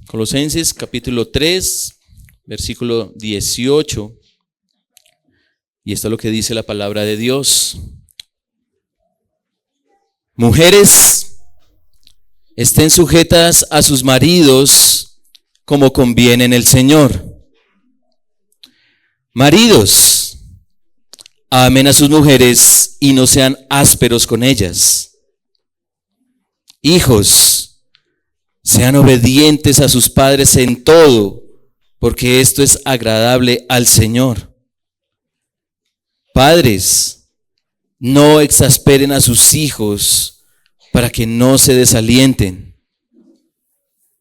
Colosenses capítulo 3, versículo 18. Y esto es lo que dice la palabra de Dios. Mujeres, estén sujetas a sus maridos como conviene en el Señor. Maridos, amen a sus mujeres y no sean ásperos con ellas. Hijos, sean obedientes a sus padres en todo, porque esto es agradable al Señor. Padres, no exasperen a sus hijos para que no se desalienten.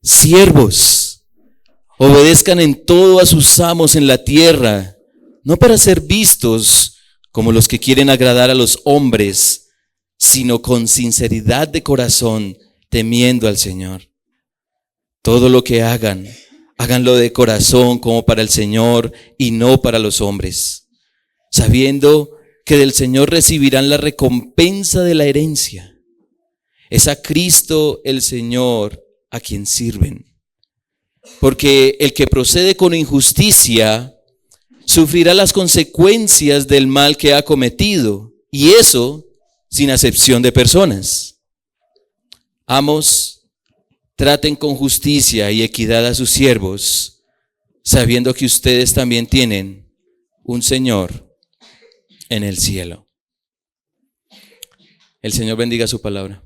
Siervos, obedezcan en todo a sus amos en la tierra, no para ser vistos como los que quieren agradar a los hombres, sino con sinceridad de corazón, temiendo al Señor. Todo lo que hagan, háganlo de corazón como para el Señor y no para los hombres, sabiendo que del Señor recibirán la recompensa de la herencia. Es a Cristo el Señor a quien sirven. Porque el que procede con injusticia sufrirá las consecuencias del mal que ha cometido, y eso sin acepción de personas. Amos, traten con justicia y equidad a sus siervos, sabiendo que ustedes también tienen un Señor en el cielo. El Señor bendiga su palabra.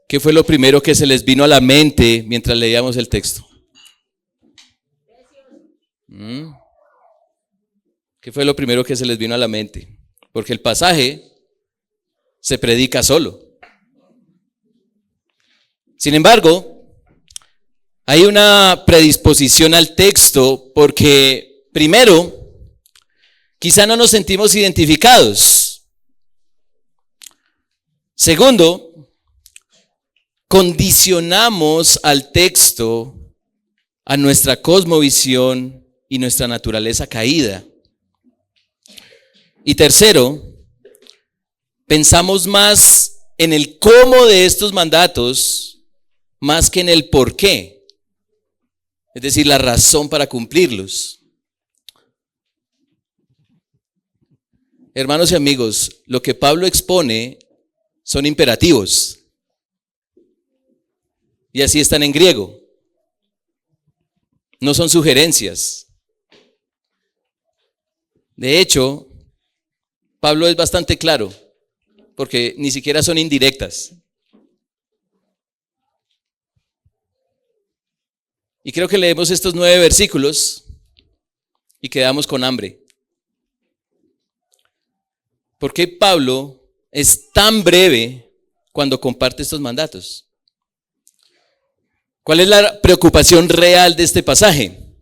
¿Qué fue lo primero que se les vino a la mente mientras leíamos el texto? ¿Qué fue lo primero que se les vino a la mente? Porque el pasaje se predica solo. Sin embargo, hay una predisposición al texto porque, primero, quizá no nos sentimos identificados. Segundo, condicionamos al texto a nuestra cosmovisión y nuestra naturaleza caída. Y tercero, pensamos más en el cómo de estos mandatos más que en el por qué, es decir, la razón para cumplirlos. Hermanos y amigos, lo que Pablo expone son imperativos, y así están en griego. No son sugerencias. De hecho, Pablo es bastante claro, porque ni siquiera son indirectas. Y creo que leemos estos 9 versículos y quedamos con hambre. ¿Por qué Pablo es tan breve cuando comparte estos mandatos? ¿Cuál es la preocupación real de este pasaje?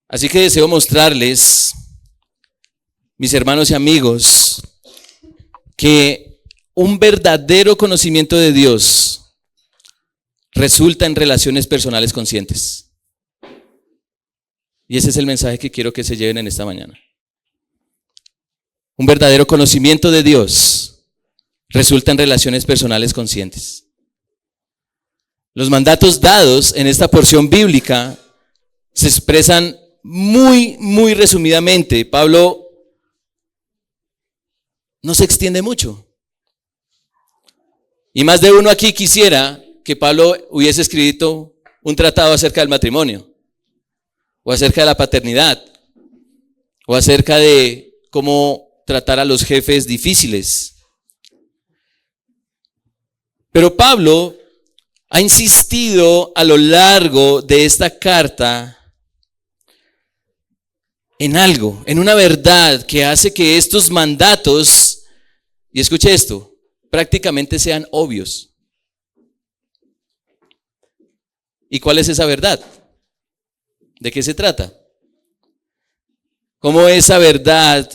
Así que deseo mostrarles, mis hermanos y amigos, que un verdadero conocimiento de Dios resulta en relaciones personales conscientes. Y ese es el mensaje que quiero que se lleven en esta mañana. Un verdadero conocimiento de Dios resulta en relaciones personales conscientes. Los mandatos dados en esta porción bíblica se expresan muy resumidamente. Pablo no se extiende mucho. Y más de uno aquí quisiera que Pablo hubiese escrito un tratado acerca del matrimonio, o acerca de la paternidad, o acerca de cómo tratar a los jefes difíciles. Pero Pablo ha insistido a lo largo de esta carta en algo, en una verdad que hace que estos mandatos, y escuche esto, prácticamente sean obvios. ¿Y cuál es esa verdad? ¿De qué se trata? ¿Cómo esa verdad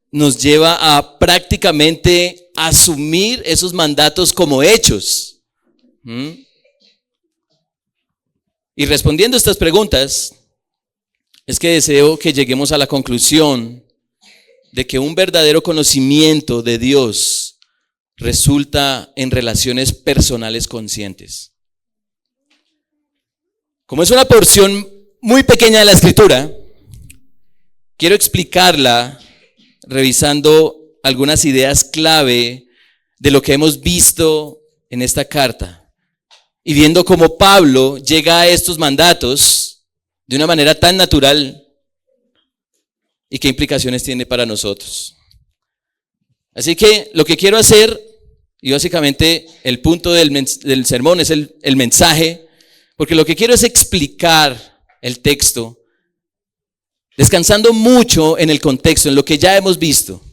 nos lleva a prácticamente asumir esos mandatos como hechos? Y respondiendo a estas preguntas, es que deseo que lleguemos a la conclusión de que un verdadero conocimiento de Dios resulta en relaciones personales conscientes. Como es una porción muy pequeña de la Escritura, quiero explicarla revisando algunas ideas clave de lo que hemos visto en esta carta y viendo cómo Pablo llega a estos mandatos de una manera tan natural y qué implicaciones tiene para nosotros. Así que lo que quiero hacer, y básicamente el punto del sermón es el mensaje, porque lo que quiero es explicar el texto, descansando mucho en el contexto, en lo que ya hemos visto.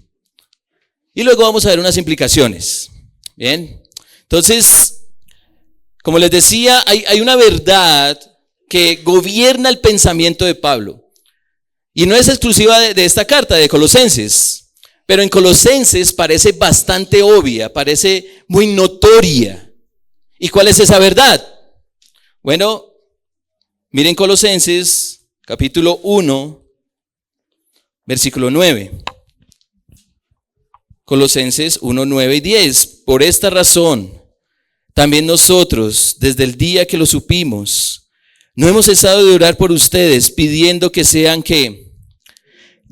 Y luego vamos a ver unas implicaciones. Bien, entonces, como les decía, hay una verdad que gobierna el pensamiento de Pablo. Y no es exclusiva de esta carta, de Colosenses. Pero en Colosenses parece bastante obvia, parece muy notoria. ¿Y cuál es esa verdad? Bueno, miren Colosenses, capítulo 1, versículo 9. Colosenses 1, 9 y 10. Por esta razón, también nosotros, desde el día que lo supimos, no hemos cesado de orar por ustedes, pidiendo que sean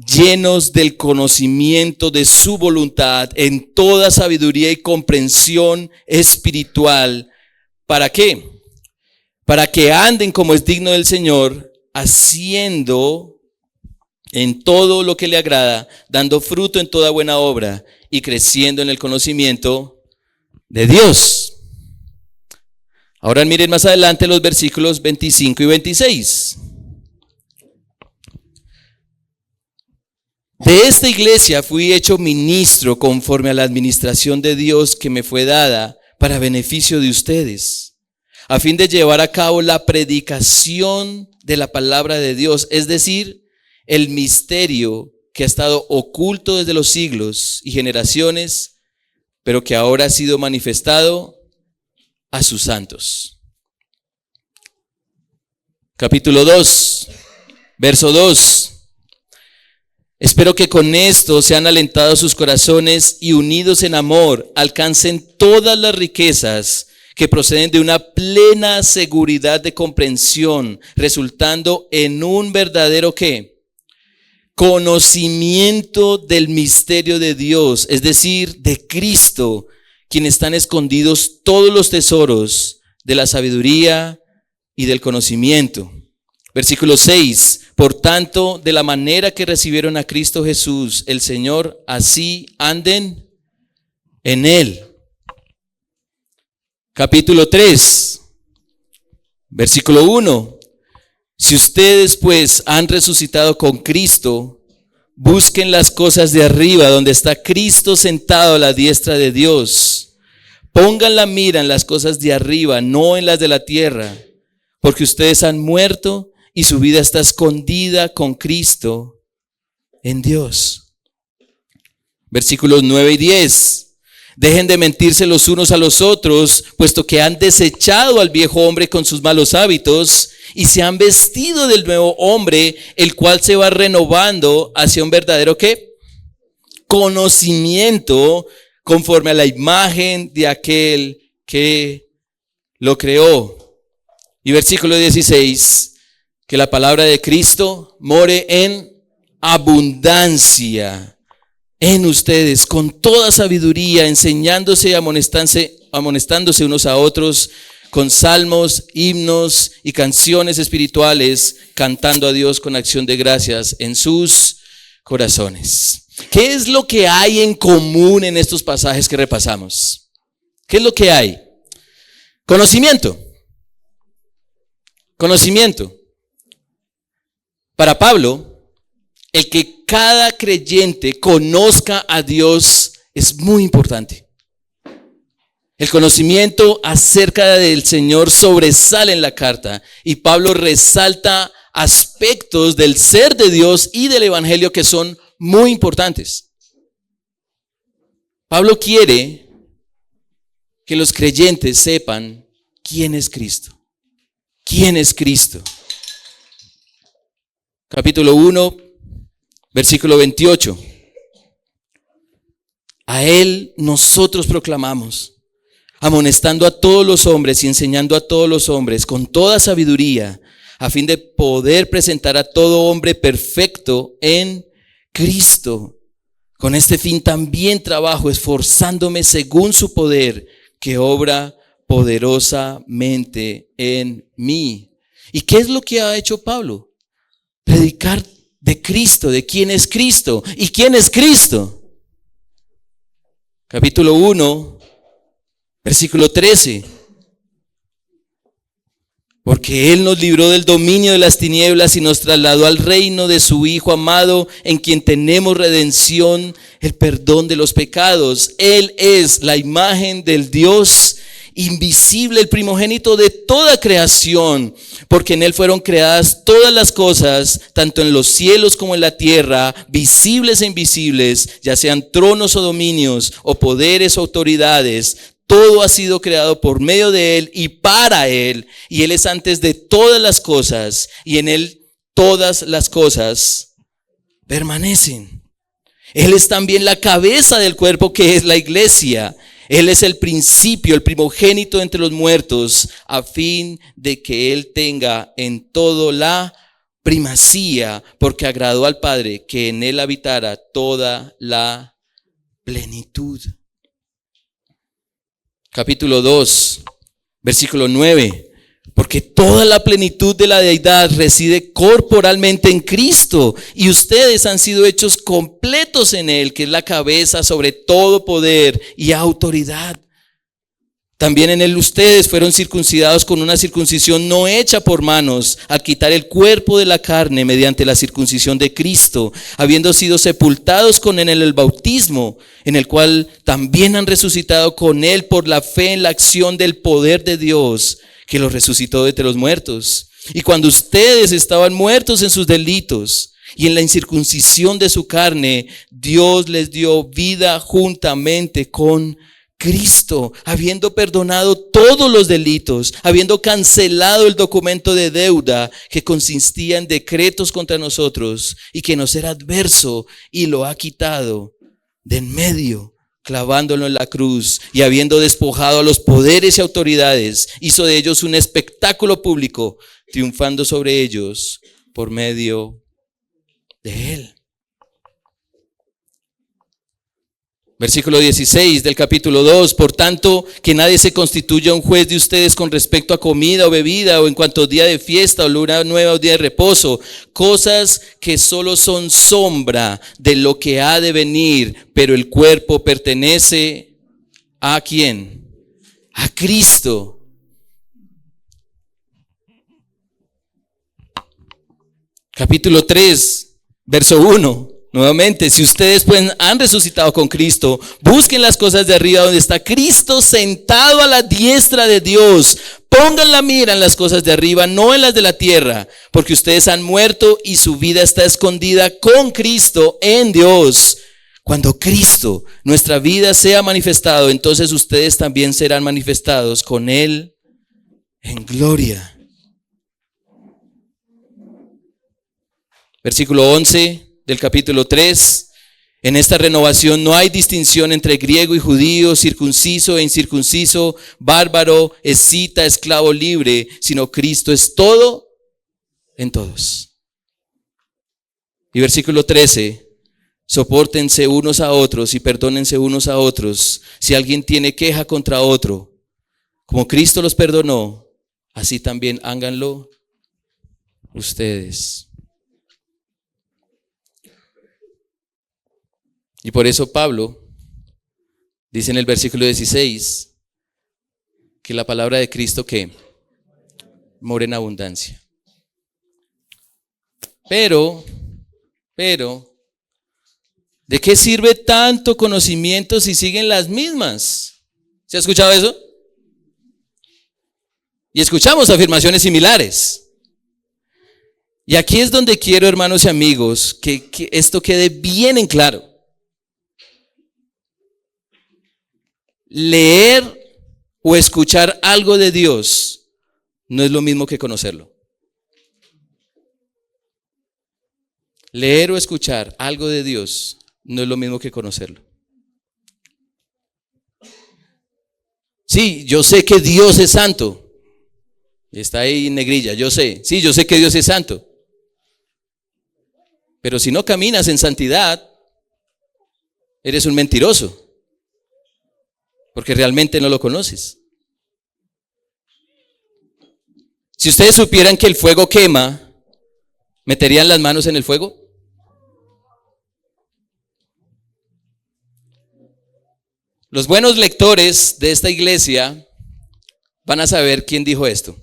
llenos del conocimiento de su voluntad en toda sabiduría y comprensión espiritual. ¿Para qué? Para que anden como es digno del Señor, haciendo en todo lo que le agrada, dando fruto en toda buena obra y creciendo en el conocimiento de Dios. Ahora miren más adelante los versículos 25 y 26. De esta iglesia fui hecho ministro conforme a la administración de Dios que me fue dada para beneficio de ustedes, a fin de llevar a cabo la predicación de la palabra de Dios, es decir, el misterio que ha estado oculto desde los siglos y generaciones, pero que ahora ha sido manifestado a sus santos. Capítulo 2, verso 2. Espero que con esto sean alentados sus corazones y unidos en amor, alcancen todas las riquezas que proceden de una plena seguridad de comprensión, resultando en un verdadero ¿qué? Conocimiento del misterio de Dios, es decir, de Cristo, quien están escondidos todos los tesoros de la sabiduría y del conocimiento. Versículo 6. Por tanto, de la manera que recibieron a Cristo Jesús, el Señor, así anden en Él. Capítulo 3, versículo 1. Si ustedes pues han resucitado con Cristo, busquen las cosas de arriba, donde está Cristo sentado a la diestra de Dios. Pongan la mira en las cosas de arriba, no en las de la tierra, porque ustedes han muerto y su vida está escondida con Cristo en Dios. Versículos 9 y 10. Dejen de mentirse los unos a los otros, puesto que han desechado al viejo hombre con sus malos hábitos y se han vestido del nuevo hombre, el cual se va renovando hacia un verdadero ¿qué? Conocimiento conforme a la imagen de aquel que lo creó. Y versículo 16. Que la palabra de Cristo more en abundancia en ustedes, con toda sabiduría, enseñándose y amonestándose unos a otros con salmos, himnos y canciones espirituales, cantando a Dios con acción de gracias en sus corazones. ¿Qué es lo que hay en común en estos pasajes que repasamos? ¿Qué es lo que hay? Conocimiento. Conocimiento. Para Pablo, el que cada creyente conozca a Dios es muy importante. El conocimiento acerca del Señor sobresale en la carta y Pablo resalta aspectos del ser de Dios y del evangelio que son muy importantes. Pablo quiere que los creyentes sepan quién es Cristo. ¿Quién es Cristo? Capítulo 1, versículo 28. A Él nosotros proclamamos, amonestando a todos los hombres y enseñando a todos los hombres con toda sabiduría, a fin de poder presentar a todo hombre perfecto en Cristo. Con este fin también trabajo, esforzándome según su poder, que obra poderosamente en mí. ¿Y qué es lo que ha hecho Pablo? Predicar de Cristo, de quién es Cristo. ¿Y quién es Cristo? Capítulo 1, versículo 13. Porque Él nos libró del dominio de las tinieblas y nos trasladó al reino de su Hijo amado, en quien tenemos redención, el perdón de los pecados. Él es la imagen del Dios invisible, el primogénito de toda creación, porque en Él fueron creadas todas las cosas, tanto en los cielos como en la tierra, visibles e invisibles, ya sean tronos o dominios, o poderes o autoridades. Todo ha sido creado por medio de Él y para Él, y Él es antes de todas las cosas, y en Él todas las cosas permanecen. Él es también la cabeza del cuerpo, que es la iglesia. Él es el principio, el primogénito entre los muertos, a fin de que Él tenga en todo la primacía, porque agradó al Padre que en Él habitara toda la plenitud. Capítulo 2, versículo 9. Porque toda la plenitud de la deidad reside corporalmente en Cristo, y ustedes han sido hechos completos en Él, que es la cabeza sobre todo poder y autoridad. También en Él ustedes fueron circuncidados con una circuncisión no hecha por manos, al quitar el cuerpo de la carne mediante la circuncisión de Cristo, habiendo sido sepultados con Él en el bautismo, en el cual también han resucitado con Él por la fe en la acción del poder de Dios, que los resucitó de entre los muertos. Y cuando ustedes estaban muertos en sus delitos y en la incircuncisión de su carne, Dios les dio vida juntamente con Cristo, habiendo perdonado todos los delitos, habiendo cancelado el documento de deuda que consistía en decretos contra nosotros y que nos era adverso, y lo ha quitado de en medio, clavándolo en la cruz, y habiendo despojado a los poderes y autoridades, hizo de ellos un espectáculo público, triunfando sobre ellos por medio de Él. Versículo 16 del capítulo 2. Por tanto, que nadie se constituya un juez de ustedes con respecto a comida o bebida, o en cuanto a día de fiesta o luna nueva o día de reposo, cosas que solo son sombra de lo que ha de venir, pero el cuerpo pertenece ¿a quién? A Cristo. Capítulo 3, verso 1. Nuevamente, si ustedes pues han resucitado con Cristo, busquen las cosas de arriba donde está Cristo sentado a la diestra de Dios. Pongan la mira en las cosas de arriba, no en las de la tierra, porque ustedes han muerto y su vida está escondida con Cristo en Dios. Cuando Cristo, nuestra vida, sea manifestado, entonces ustedes también serán manifestados con Él en gloria. Versículo 11 del capítulo 3. En esta renovación no hay distinción entre griego y judío, circunciso e incircunciso, bárbaro, escita, esclavo, libre, sino Cristo es todo en todos. Y versículo 13. Sopórtense unos a otros y perdónense unos a otros si alguien tiene queja contra otro. Como Cristo los perdonó, así también háganlo ustedes. Y por eso Pablo dice en el versículo 16 que la palabra de Cristo que mora en abundancia. Pero, ¿de qué sirve tanto conocimiento si siguen las mismas? ¿Se ha escuchado eso? Y escuchamos afirmaciones similares. Y aquí es donde quiero, hermanos y amigos, que esto quede bien en claro. Leer o escuchar algo de Dios no es lo mismo que conocerlo. Leer o escuchar algo de Dios no es lo mismo que conocerlo. Sí, yo sé que Dios es santo. Está ahí en negrilla, yo sé. Sí, yo sé que Dios es santo. Pero si no caminas en santidad, eres un mentiroso. Porque realmente no lo conoces. Si ustedes supieran que el fuego quema, ¿meterían las manos en el fuego? Los buenos lectores de esta iglesia van a saber quién dijo esto.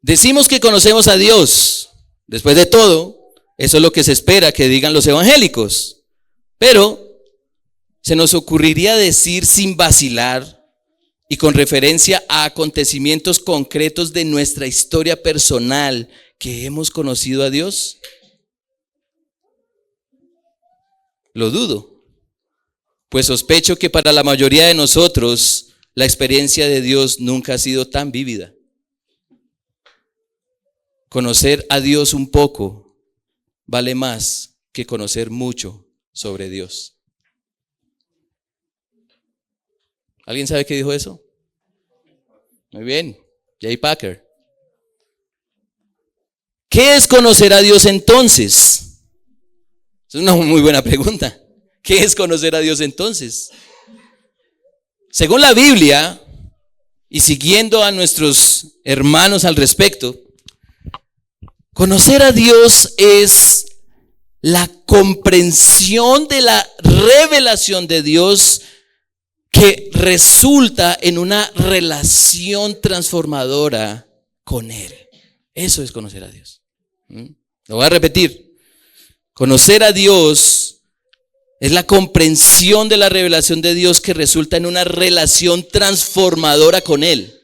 Decimos que conocemos a Dios. Después de todo, eso es lo que se espera que digan los evangélicos. Pero se nos ocurriría decir sin vacilar y con referencia a acontecimientos concretos de nuestra historia personal que hemos conocido a Dios. Lo dudo, pues sospecho que para la mayoría de nosotros la experiencia de Dios nunca ha sido tan vívida. Conocer a Dios un poco vale más que conocer mucho sobre Dios. ¿Alguien sabe qué dijo eso? Muy bien, Jay Packer. ¿Qué es conocer a Dios entonces? Es una muy buena pregunta. ¿Qué es conocer a Dios entonces? Según la Biblia, y siguiendo a nuestros hermanos al respecto, conocer a Dios es la comprensión de la revelación de Dios que resulta en una relación transformadora con Él. Eso es conocer a Dios. Lo voy a repetir. Conocer a Dios es la comprensión de la revelación de Dios que resulta en una relación transformadora con Él.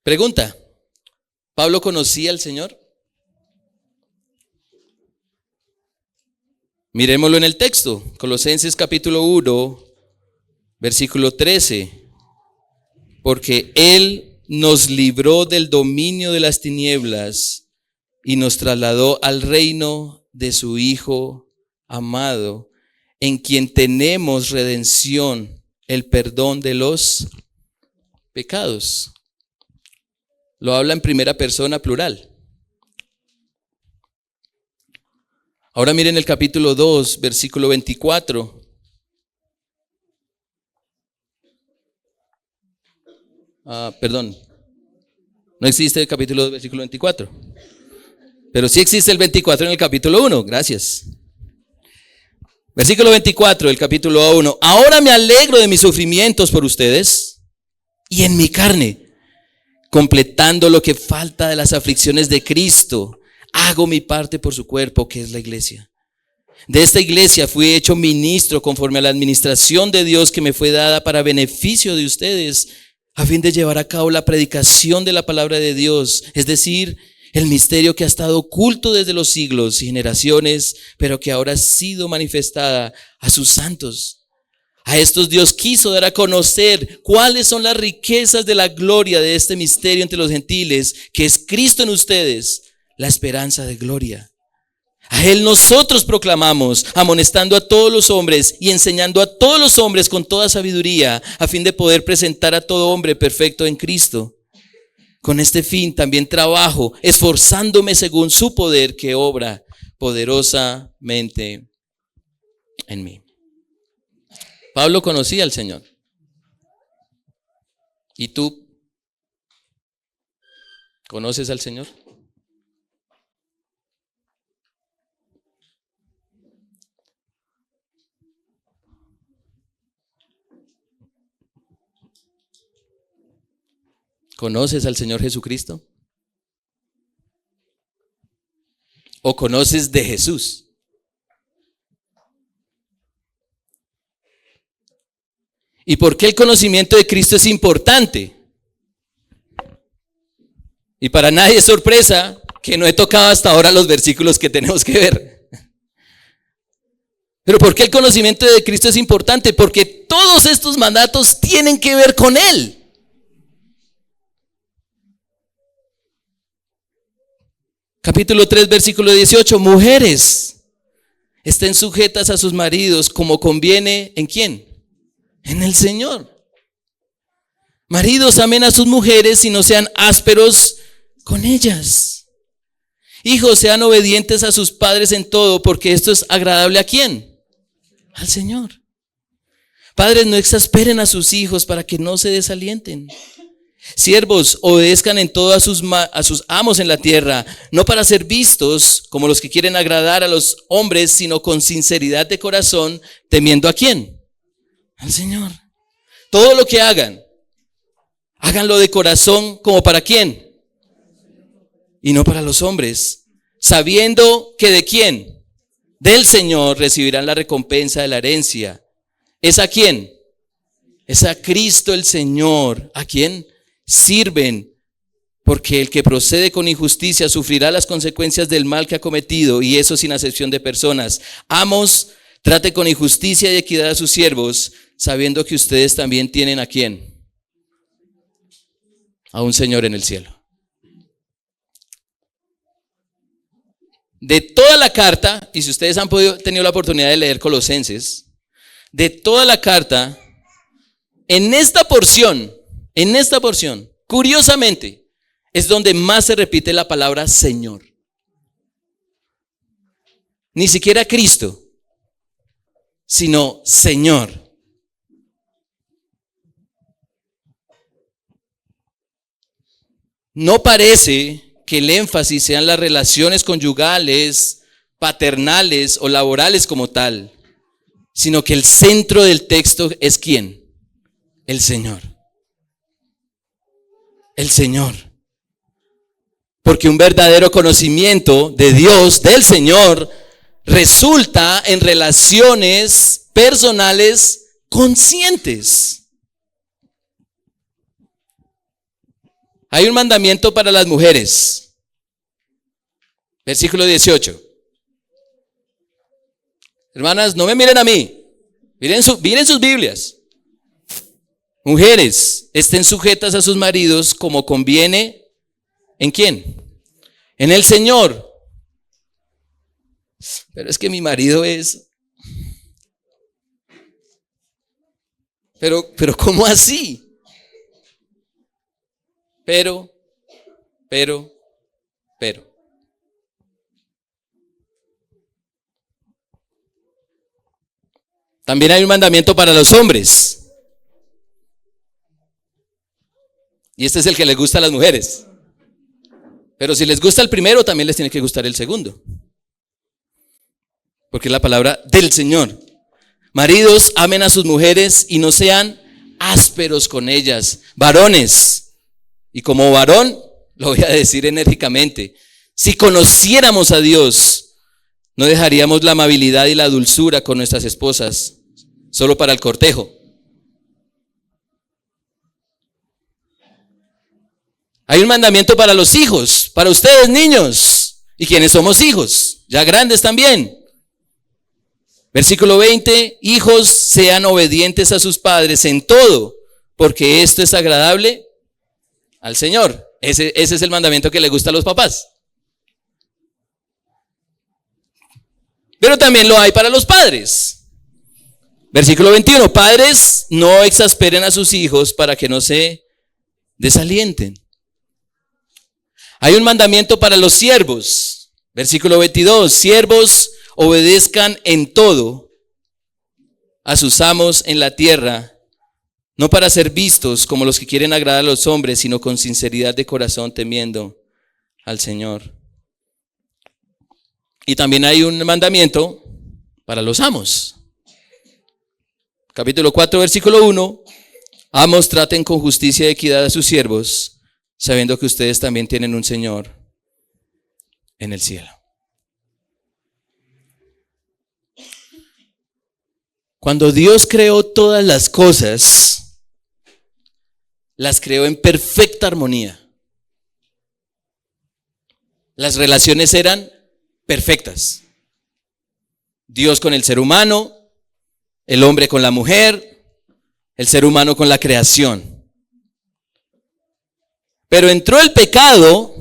Pregunta: ¿Pablo conocía al Señor? Miremoslo en el texto, Colosenses capítulo 1, versículo 13. Porque Él nos libró del dominio de las tinieblas y nos trasladó al reino de su Hijo amado, en quien tenemos redención, el perdón de los pecados. Lo habla en primera persona plural. Ahora miren el capítulo 2, versículo 24. Perdón, no existe el capítulo 2, versículo 24. Pero sí existe el 24 en el capítulo 1, gracias. Versículo 24 del capítulo 1. Ahora me alegro de mis sufrimientos por ustedes y en mi carne, completando lo que falta de las aflicciones de Cristo, hago mi parte por su cuerpo, que es la iglesia. De esta iglesia fui hecho ministro conforme a la administración de Dios que me fue dada para beneficio de ustedes, a fin de llevar a cabo la predicación de la palabra de Dios, es decir, el misterio que ha estado oculto desde los siglos y generaciones, pero que ahora ha sido manifestada a sus santos. A estos Dios quiso dar a conocer cuáles son las riquezas de la gloria de este misterio entre los gentiles, que es Cristo en ustedes, la esperanza de gloria. A Él nosotros proclamamos, amonestando a todos los hombres y enseñando a todos los hombres con toda sabiduría, a fin de poder presentar a todo hombre perfecto en Cristo. Con este fin también trabajo, esforzándome según su poder que obra poderosamente en mí. Pablo conocía al Señor. ¿Y tú conoces al Señor? ¿Conoces al Señor Jesucristo? ¿O conoces de Jesús? ¿Y por qué el conocimiento de Cristo es importante? Y para nadie es sorpresa que no he tocado hasta ahora los versículos que tenemos que ver. Pero ¿por qué el conocimiento de Cristo es importante? Porque todos estos mandatos tienen que ver con Él. Capítulo 3, versículo 18. Mujeres, estén sujetas a sus maridos como conviene, ¿en quién? En el Señor. Maridos, amen a sus mujeres y no sean ásperos con ellas. Hijos, sean obedientes a sus padres en todo, porque esto es agradable ¿a quién? Al Señor. Padres, no exasperen a sus hijos para que no se desalienten. Siervos, obedezcan en todo a sus amos en la tierra, no para ser vistos como los que quieren agradar a los hombres, sino con sinceridad de corazón, temiendo ¿a quién? Al Señor. Todo lo que hagan, háganlo de corazón, ¿como para quién? Y no para los hombres, sabiendo que ¿de quién? Del Señor recibirán la recompensa de la herencia. ¿Es a quién? Es a Cristo el Señor. ¿A quién sirven? Porque el que procede con injusticia sufrirá las consecuencias del mal que ha cometido, y eso sin acepción de personas. Amos, trate con injusticia y equidad a sus siervos, sabiendo que ustedes también tienen ¿a quién? A un Señor en el cielo. De toda la carta, y si ustedes han tenido la oportunidad de leer Colosenses, de toda la carta, en esta porción, curiosamente, es donde más se repite la palabra Señor. Ni siquiera Cristo, sino Señor. No parece que el énfasis sean las relaciones conyugales, paternales o laborales como tal, sino que el centro del texto es ¿quién? El Señor. El Señor. Porque un verdadero conocimiento de Dios, del Señor, resulta en relaciones personales conscientes. Hay un mandamiento para las mujeres. Versículo 18. Hermanas, no me miren a mí. Miren sus Biblias. Mujeres, estén sujetas a sus maridos como conviene. ¿En quién? En el Señor. Pero es que mi marido es... Pero ¿cómo así? Pero. También hay un mandamiento para los hombres. Y este es el que les gusta a las mujeres. Pero si les gusta el primero, también les tiene que gustar el segundo. Porque es la palabra del Señor. Maridos, amen a sus mujeres y no sean ásperos con ellas. Varones, y como varón, lo voy a decir enérgicamente, si conociéramos a Dios, no dejaríamos la amabilidad y la dulzura con nuestras esposas solo para el cortejo. Hay un mandamiento para los hijos, para ustedes niños, y quienes somos hijos, ya grandes también. Versículo 20, hijos, sean obedientes a sus padres en todo, porque esto es agradable al Señor. Ese es el mandamiento que le gusta a los papás. Pero también lo hay para los padres. Versículo 21, padres, no exasperen a sus hijos para que no se desalienten. Hay un mandamiento para los siervos. Versículo 22, siervos, obedezcan en todo a sus amos en la tierra, no para ser vistos como los que quieren agradar a los hombres, sino con sinceridad de corazón, temiendo al Señor. Y también hay un mandamiento para los amos. Capítulo 4, versículo 1. Amos, traten con justicia y equidad a sus siervos, sabiendo que ustedes también tienen un Señor en el cielo. Cuando Dios creó todas las cosas, las creó en perfecta armonía. Las relaciones eran perfectas. Dios con el ser humano, el hombre con la mujer, el ser humano con la creación. Pero entró el pecado,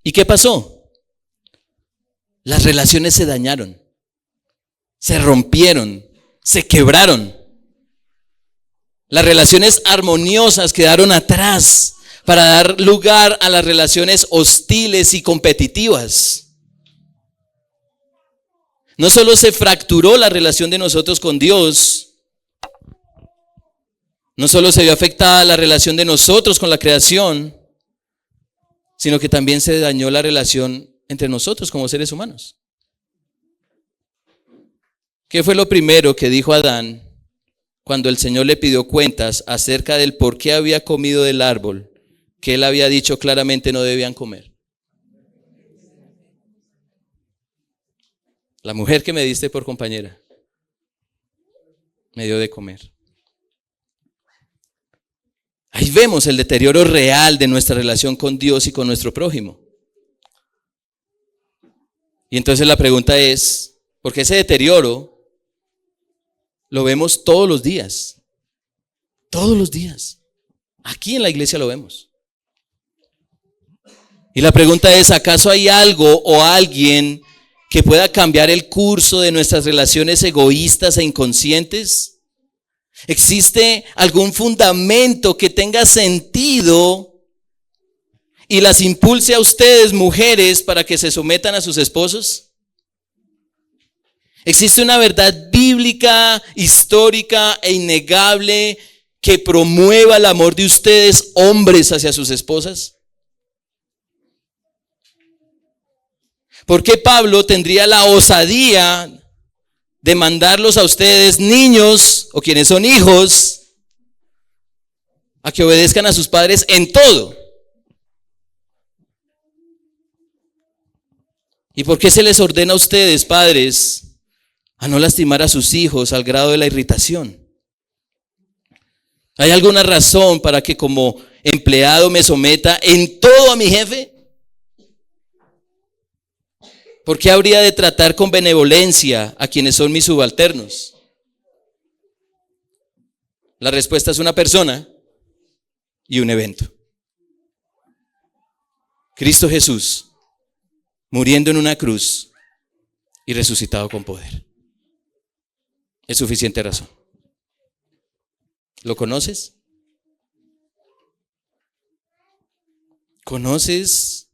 ¿y qué pasó? Las relaciones se dañaron. se rompieron, se quebraron. Las relaciones armoniosas quedaron atrás para dar lugar a las relaciones hostiles y competitivas. No solo se fracturó la relación de nosotros con Dios, no solo se vio afectada la relación de nosotros con la creación, sino que también se dañó la relación entre nosotros como seres humanos. ¿Qué fue lo primero que dijo Adán cuando el Señor le pidió cuentas acerca del por qué había comido del árbol que él había dicho claramente no debían comer? La mujer que me diste por compañera me dio de comer. Ahí vemos el deterioro real de nuestra relación con Dios y con nuestro prójimo. Y entonces la pregunta es, ¿por qué ese deterioro lo vemos todos los días? Todos los días. Aquí en la iglesia lo vemos. Y la pregunta es, ¿acaso hay algo o alguien que pueda cambiar el curso de nuestras relaciones egoístas e inconscientes? ¿Existe algún fundamento que tenga sentido y las impulse a ustedes, mujeres, para que se sometan a sus esposos? ¿Existe una verdad bíblica, histórica e innegable que promueva el amor de ustedes, hombres, hacia sus esposas? ¿Por qué Pablo tendría la osadía de mandarlos a ustedes, niños o quienes son hijos, a que obedezcan a sus padres en todo? ¿Y por qué se les ordena a ustedes, padres, a no lastimar a sus hijos al grado de la irritación? ¿Hay alguna razón para que como empleado me someta en todo a mi jefe? ¿Por qué habría de tratar con benevolencia a quienes son mis subalternos? La respuesta es una persona y un evento. Cristo Jesús, muriendo en una cruz y resucitado con poder. Es suficiente razón. ¿Lo conoces? ¿Conoces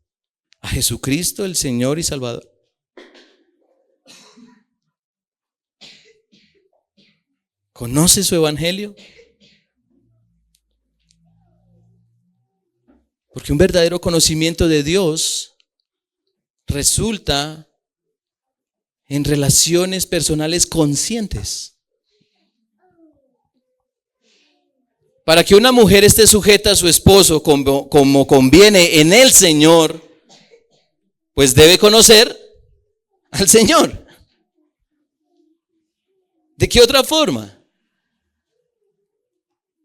a Jesucristo, el Señor y Salvador? ¿Conoces su evangelio? Porque un verdadero conocimiento de Dios resulta en relaciones personales conscientes. Para que una mujer esté sujeta a su esposo como conviene en el Señor, pues debe conocer al Señor. ¿De qué otra forma?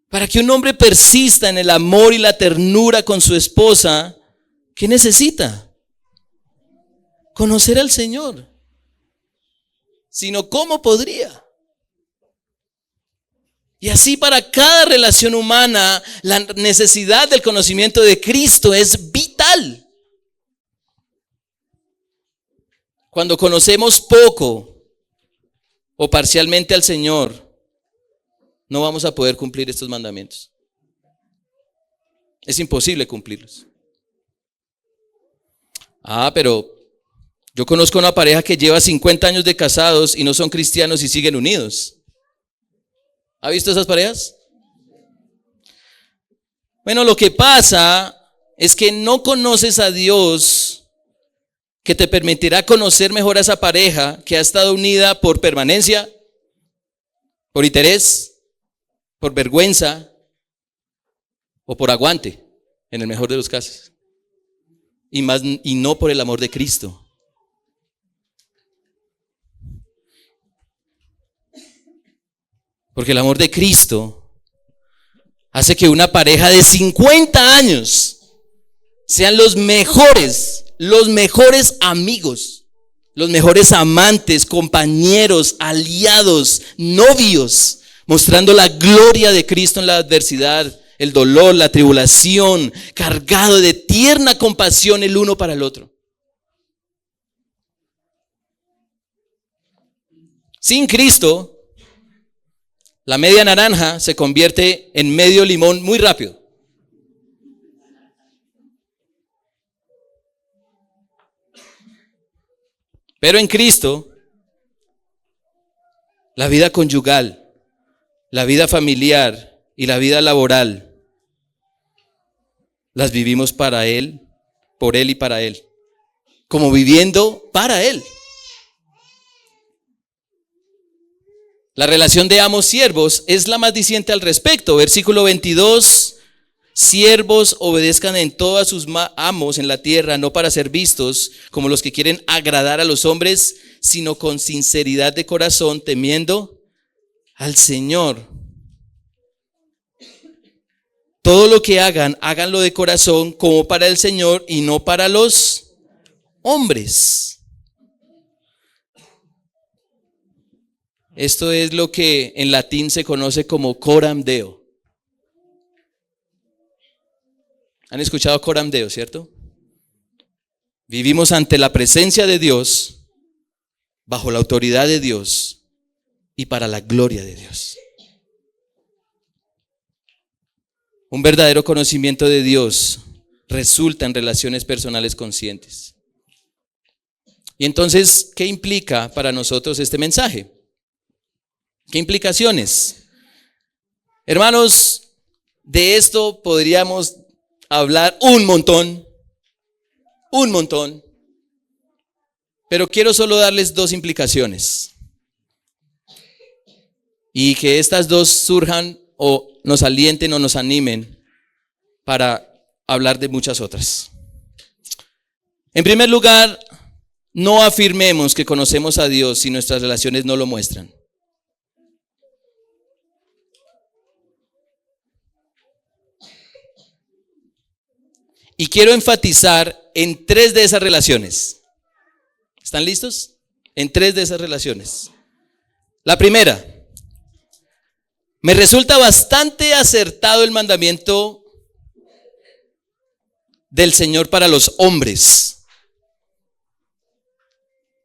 Para que un hombre persista en el amor y la ternura con su esposa, ¿qué necesita? Conocer al Señor. Sino, ¿cómo podría? Y así para cada relación humana, la necesidad del conocimiento de Cristo es vital. Cuando conocemos poco o parcialmente al Señor, no vamos a poder cumplir estos mandamientos. Es imposible cumplirlos. Pero yo conozco una pareja que lleva 50 años de casados y no son cristianos y siguen unidos. ¿Ha visto esas parejas? Bueno, lo que pasa es que no conoces a Dios, que te permitirá conocer mejor a esa pareja que ha estado unida por permanencia, por interés, por vergüenza o por aguante, en el mejor de los casos, y no por el amor de Cristo. Porque el amor de Cristo hace que una pareja de 50 años sean los mejores amigos, los mejores amantes, compañeros, aliados, novios, mostrando la gloria de Cristo en la adversidad, el dolor, la tribulación, cargado de tierna compasión el uno para el otro. Sin Cristo, la media naranja se convierte en medio limón muy rápido. Pero en Cristo, la vida conyugal, la vida familiar y la vida laboral, las vivimos para Él, por Él y para Él. Como viviendo para Él. La relación de amos-siervos es la más diciente al respecto. Versículo 22, siervos obedezcan en todo a sus amos en la tierra, no para ser vistos como los que quieren agradar a los hombres, sino con sinceridad de corazón, temiendo al Señor. Todo lo que hagan, háganlo de corazón como para el Señor y no para los hombres. Esto es lo que en latín se conoce como coram Deo. ¿Han escuchado coram Deo, cierto? Vivimos ante la presencia de Dios, bajo la autoridad de Dios y para la gloria de Dios. Un verdadero conocimiento de Dios resulta en relaciones personales conscientes. Y entonces, ¿qué implica para nosotros este mensaje? ¿Qué implicaciones? Hermanos, de esto podríamos hablar un montón, pero quiero solo darles dos implicaciones. Y que estas dos surjan o nos alienten o nos animen para hablar de muchas otras. En primer lugar, no afirmemos que conocemos a Dios si nuestras relaciones no lo muestran. Y quiero enfatizar en tres de esas relaciones. ¿Están listos? En tres de esas relaciones. La primera, me resulta bastante acertado el mandamiento del Señor para los hombres.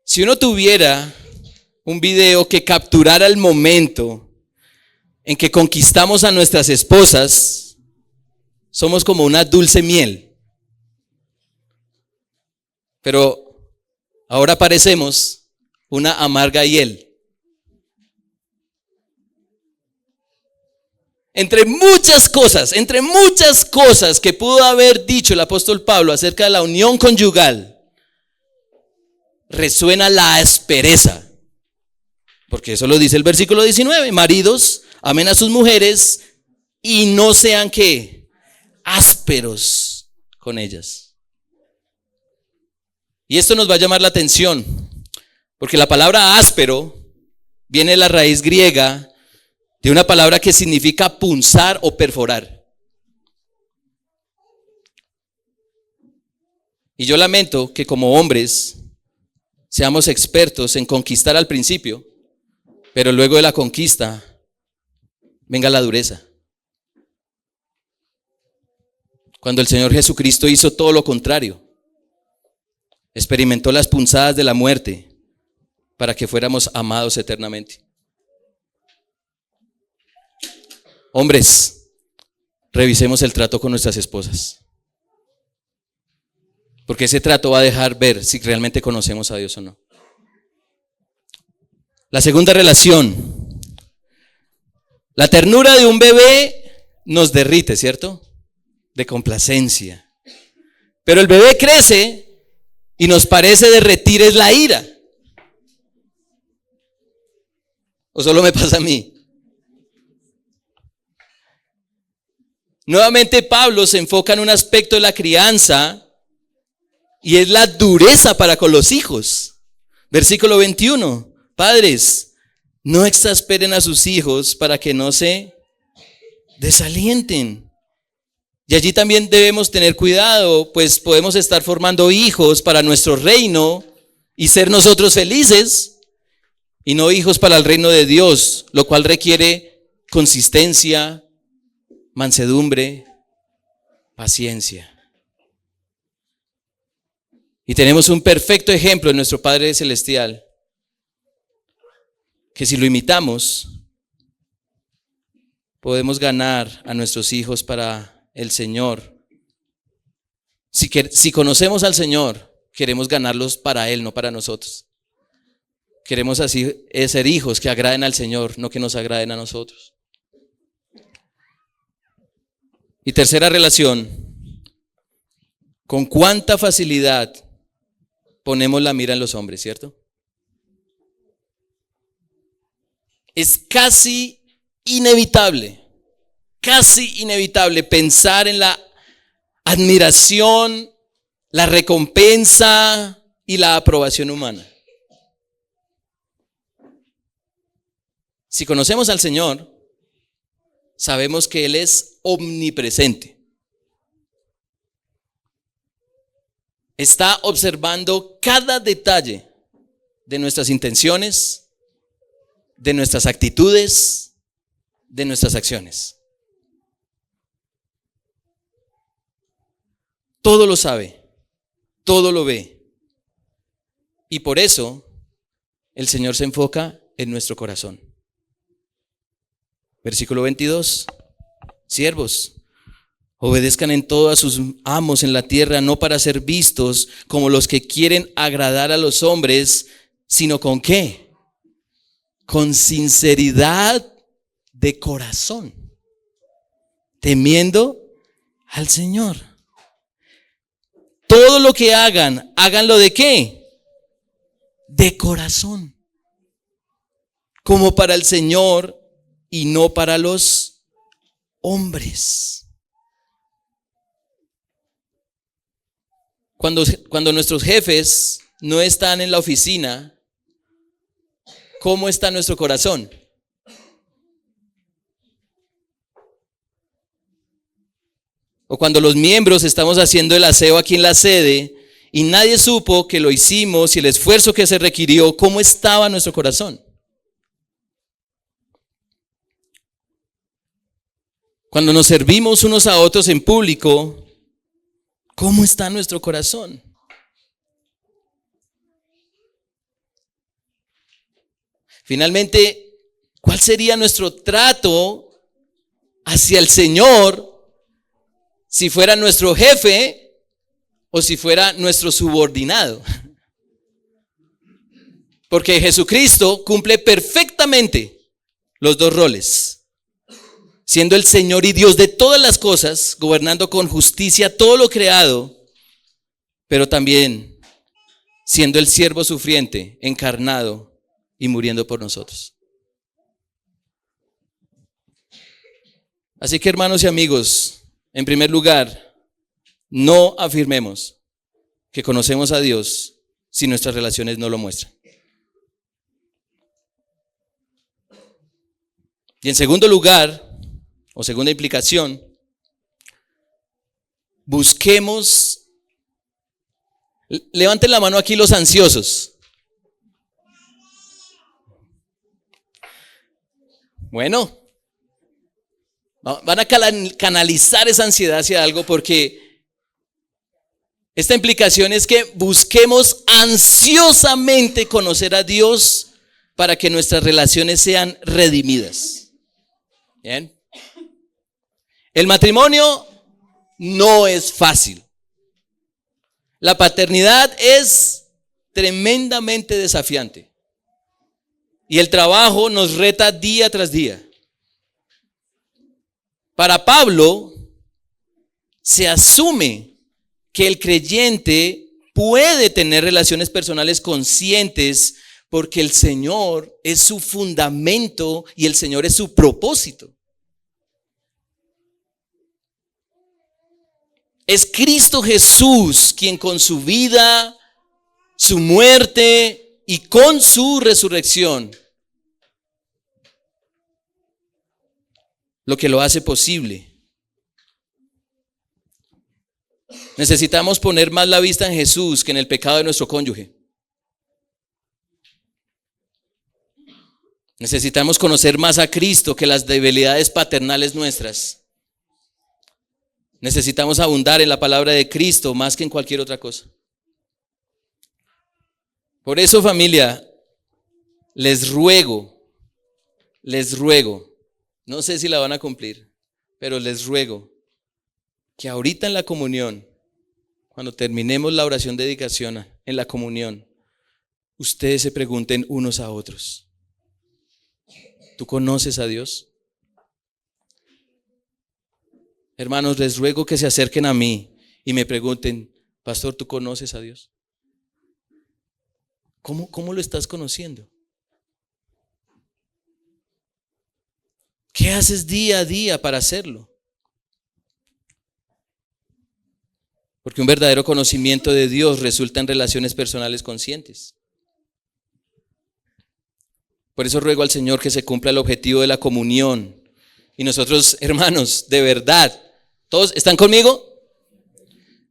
Si uno tuviera un video que capturara el momento en que conquistamos a nuestras esposas, somos como una dulce miel. Pero ahora parecemos una amarga hiel. Entre muchas cosas que pudo haber dicho el apóstol Pablo acerca de la unión conyugal, resuena la aspereza. Porque eso lo dice el versículo 19. Maridos, amen a sus mujeres y no sean ¿qué? Ásperos con ellas. Y esto nos va a llamar la atención, porque la palabra áspero viene de la raíz griega de una palabra que significa punzar o perforar. Y yo lamento que como hombres seamos expertos en conquistar al principio, pero luego de la conquista venga la dureza. Cuando el Señor Jesucristo hizo todo lo contrario. Experimentó las punzadas de la muerte para que fuéramos amados eternamente. Hombres, revisemos el trato con nuestras esposas. Porque ese trato va a dejar ver si realmente conocemos a Dios o no. La segunda relación. La ternura de un bebé nos derrite, ¿cierto? De complacencia. Pero el bebé crece y nos parece derretir es la ira. ¿O solo me pasa a mí? Nuevamente Pablo se enfoca en un aspecto de la crianza y es la dureza para con los hijos. Versículo 21. Padres, no exasperen a sus hijos para que no se desalienten. Y allí también debemos tener cuidado, pues podemos estar formando hijos para nuestro reino y ser nosotros felices, y no hijos para el reino de Dios, lo cual requiere consistencia, mansedumbre, paciencia. Y tenemos un perfecto ejemplo en nuestro Padre Celestial. que si lo imitamos, podemos ganar a nuestros hijos para el Señor. Si conocemos al Señor, queremos ganarlos para Él, no para nosotros. Queremos así ser hijos que agraden al Señor, no que nos agraden a nosotros. Y tercera relación, con cuánta facilidad ponemos la mira en los hombres, ¿cierto? Es casi inevitable pensar en la admiración, la recompensa y la aprobación humana. Si conocemos al Señor, sabemos que Él es omnipresente. Está observando cada detalle de nuestras intenciones, de nuestras actitudes, de nuestras acciones. Todo lo sabe, todo lo ve. Y por eso el Señor se enfoca en nuestro corazón. Versículo 22. Siervos, obedezcan en todo a sus amos en la tierra, no para ser vistos como los que quieren agradar a los hombres, sino ¿con qué? Con sinceridad de corazón, temiendo al Señor. Todo lo que hagan, háganlo ¿de qué? De corazón, como para el Señor y no para los hombres. Cuando nuestros jefes no están en la oficina, ¿cómo está nuestro corazón? O cuando los miembros estamos haciendo el aseo aquí en la sede y nadie supo que lo hicimos y el esfuerzo que se requirió, ¿cómo estaba nuestro corazón? Cuando nos servimos unos a otros en público, ¿cómo está nuestro corazón? Finalmente, ¿cuál sería nuestro trato hacia el Señor si fuera nuestro jefe o si fuera nuestro subordinado? Porque Jesucristo cumple perfectamente los dos roles. Siendo el Señor y Dios de todas las cosas, gobernando con justicia todo lo creado, pero también siendo el siervo sufriente, encarnado y muriendo por nosotros. Así que, hermanos y amigos, en primer lugar, no afirmemos que conocemos a Dios si nuestras relaciones no lo muestran. Y en segundo lugar, o segunda implicación, busquemos, levanten la mano aquí los ansiosos. Bueno, van a canalizar esa ansiedad hacia algo, porque esta implicación es que busquemos ansiosamente conocer a Dios para que nuestras relaciones sean redimidas. ¿Bien? El matrimonio no es fácil. La paternidad es tremendamente desafiante. Y el trabajo nos reta día tras día. Para Pablo, se asume que el creyente puede tener relaciones personales conscientes porque el Señor es su fundamento y el Señor es su propósito. Es Cristo Jesús quien con su vida, su muerte y con su resurrección lo que lo hace posible. Necesitamos poner más la vista en Jesús que en el pecado de nuestro cónyuge. Necesitamos conocer más a Cristo que las debilidades paternales nuestras. Necesitamos abundar en la palabra de Cristo más que en cualquier otra cosa. Por eso, familia, les ruego les ruego, no sé si la van a cumplir, pero les ruego que ahorita en la comunión, cuando terminemos la oración de dedicación en la comunión, ustedes se pregunten unos a otros: ¿tú conoces a Dios? Hermanos, les ruego que se acerquen a mí y me pregunten: pastor, ¿tú conoces a Dios? ¿Cómo lo estás conociendo? ¿Qué haces día a día para hacerlo? Porque un verdadero conocimiento de Dios resulta en relaciones personales conscientes. Por eso ruego al Señor que se cumpla el objetivo de la comunión. Y nosotros, hermanos, de verdad, ¿todos están conmigo?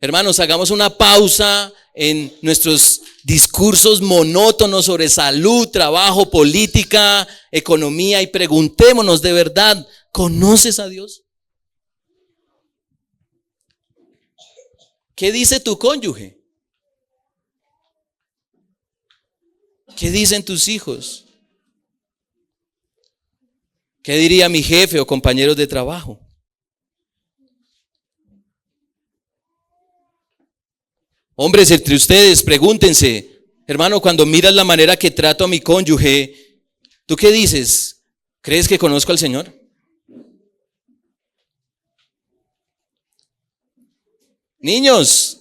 Hermanos, hagamos una pausa en nuestros discursos monótonos sobre salud, trabajo, política, economía y preguntémonos de verdad: ¿conoces a Dios? ¿Qué dice tu cónyuge? ¿Qué dicen tus hijos? ¿Qué diría mi jefe o compañeros de trabajo? Hombres, entre ustedes, pregúntense: hermano, cuando miras la manera que trato a mi cónyuge, ¿tú qué dices? ¿Crees que conozco al Señor? Niños,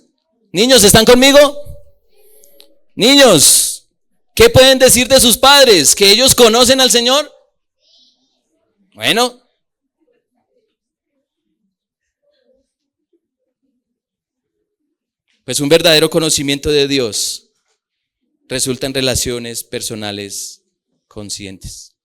¿están conmigo? Niños, ¿qué pueden decir de sus padres? ¿Que ellos conocen al Señor? Bueno, pues un verdadero conocimiento de Dios resulta en relaciones personales conscientes.